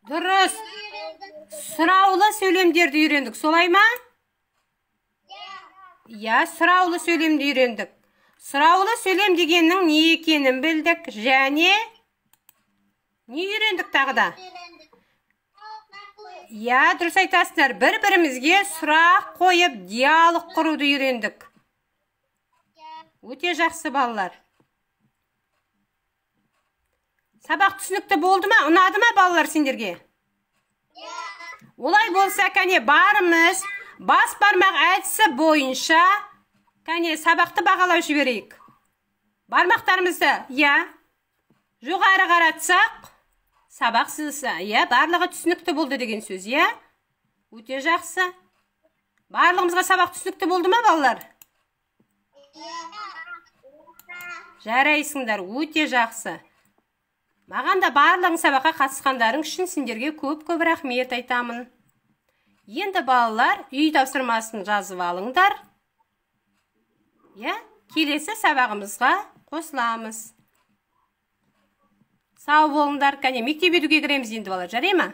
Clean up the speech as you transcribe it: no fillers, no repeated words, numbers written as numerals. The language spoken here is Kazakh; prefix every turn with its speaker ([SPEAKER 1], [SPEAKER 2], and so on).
[SPEAKER 1] Дұрыс. Сұраулы сөйлемдерді үйрендік, солай ма? Я, сұраулы сөйлемді үйрендік. Сұраулы сөйлем дегеннің не екенін білдік, және не үйрендік тағы да? Я, дұрыс айтасыздар, бір-бірімізге сұрақ қойып, диалог құруды үйрендік. Өте жақсы балалар. Сабақ түсінікті болды ма? Ұнады ма балалар сендерге? Олай болса, кәне барымыз бас бармақ әдісі бойынша кәне сабақты бағалау жіберейік. Бармақтарымызды, жоғары қаратсақ, сабақ сызысы, барлығы түсінікті болды деген сөз, Өте жақсы. Барлығымызға сабақ түсінікті болды ма, балалар? Жарайсыңдар, өте жақсы. Маған да барлығың сабаққа қатысқандарың үшін сендерге көп-көп рахмет айтамын. Енді балалар үй тапсырмасын жазып алыңдар. Келесі сабағымызға қосыламыз. Сау болыңдар, кәне мектеп етуге кіреміз енді балалар, жарай ма?